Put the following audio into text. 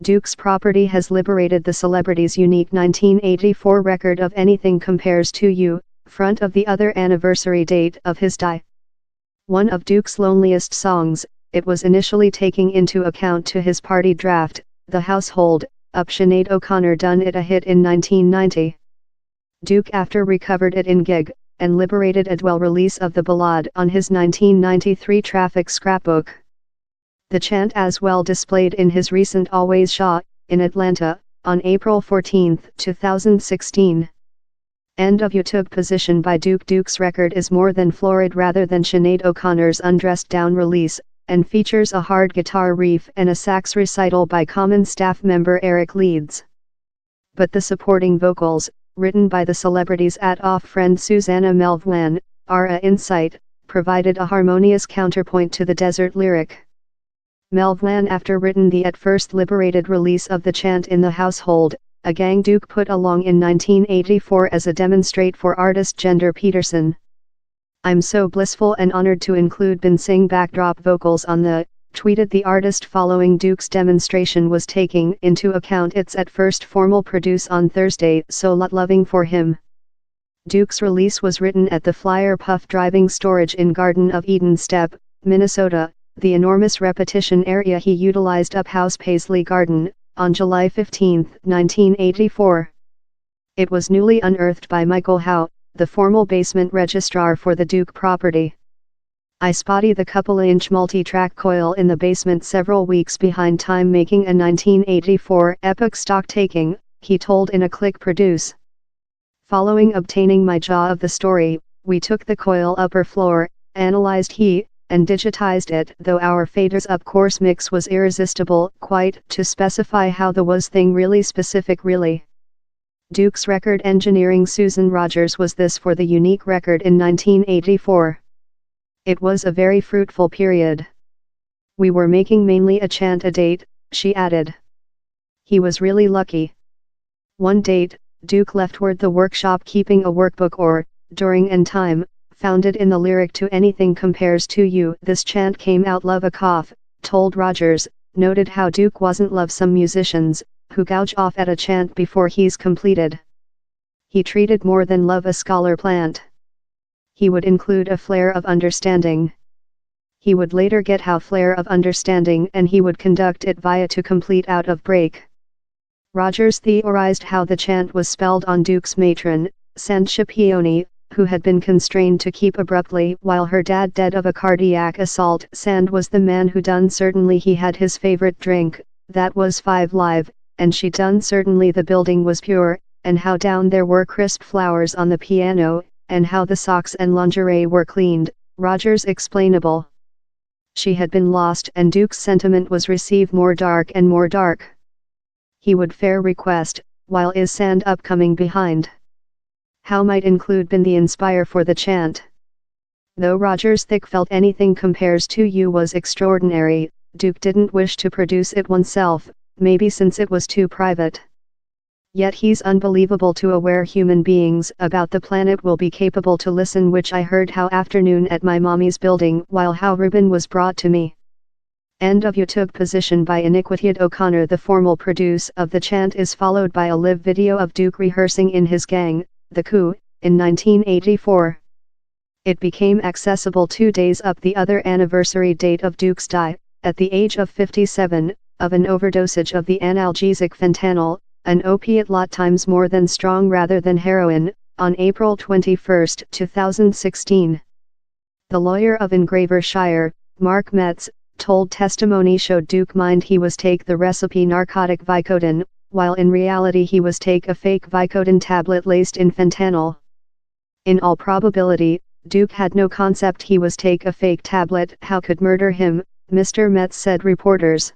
Duke's property has liberated the celebrity's unique 1984 record of Anything Compares to You, front of the other anniversary date of his die. One of Duke's loneliest songs, it was initially taking into account to his party draft, The Household, up Sinead O'Connor done it a hit in 1990. Duke after recovered it in Gig, and liberated a dual release of the ballad on his 1993 Traffic scrapbook. The chant as well displayed in his recent Always Shaw, in Atlanta, on April 14, 2016. End of YouTube position by Duke. Duke's record is more than florid rather than Sinead O'Connor's undressed down release, and features a hard guitar riff and a sax recital by Common staff member Eric Leeds. But the supporting vocals, written by the celebrity's off friend Susanna Melvoin, are a insight, provided a harmonious counterpoint to the desert lyric. Melvoin after written the at first liberated release of the chant in the household, a gang Duke put along in 1984 as a demonstrate for artist Gender Peterson. I'm so blissful and honored to include Bin Sing backdrop vocals on the, tweeted the artist following Duke's demonstration was taking into account its at first formal produce on Thursday, so lot loving for him. Duke's release was written at the Flyer Puff Driving Storage in Garden of Eden Step, Minnesota, the enormous repetition area he utilized up House Paisley Garden, on July 15, 1984. It was newly unearthed by Michael Howe, the formal basement registrar for the Duke property. I spotty the couple-inch multi-track coil in the basement several weeks behind time making a 1984 epic stock taking, he told in a Click Produce. Following obtaining my jaw of the story, we took the coil upper floor, analyzed he, and digitized it, though our faders up course mix was irresistible, quite, to specify how the was thing really specific really. Duke's record engineering Susan Rogers was this for the unique record in 1984. It was a very fruitful period. We were making mainly a chant a date, she added. He was really lucky. One date, Duke leftward the workshop keeping a workbook or, during and time, found it in the lyric to Anything Compares to You. This chant came out love a cough, told Rogers, noted how Duke wasn't love some musicians, who gouge off at a chant before he's completed. He treated more than love a scholar plant. He would include a flare of understanding. He would later get how flare of understanding and he would conduct it via to complete out of break. Rogers theorized how the chant was spelled on Duke's matron, Sand Scipione, who had been constrained to keep abruptly while her dad dead of a cardiac assault. Sand was the man who done certainly he had his favorite drink, that was 5 Live, and she done certainly the building was pure, and how down there were crisp flowers on the piano, and how the socks and lingerie were cleaned. Rogers explainable. She had been lost and Duke's sentiment was received more dark and more dark. He would fair request, while is Sand upcoming behind? How might include been the inspire for the chant? Though Rogers thick felt Anything Compares to You was extraordinary, Duke didn't wish to produce it oneself, maybe since it was too private. Yet he's unbelievable to aware human beings about the planet will be capable to listen, which I heard how afternoon at my mommy's building while how ribbon was brought to me. End of YouTube position by Sinead O'Connor. The formal produce of the chant is followed by a live video of Duke rehearsing in his gang, The Coup, in 1984. It became accessible 2 days up the other anniversary date of Duke's die, at the age of 57, of an overdosage of the analgesic fentanyl, an opiate lot times more than strong rather than heroin, on April 21, 2016. The lawyer of Engraver Shire, Mark Metz, told testimony showed Duke mind he was take the recipe narcotic Vicodin, while in reality he was take a fake Vicodin tablet laced in fentanyl. In all probability, Duke had no concept he was take a fake tablet. How could murder him, Mr. Metz said reporters.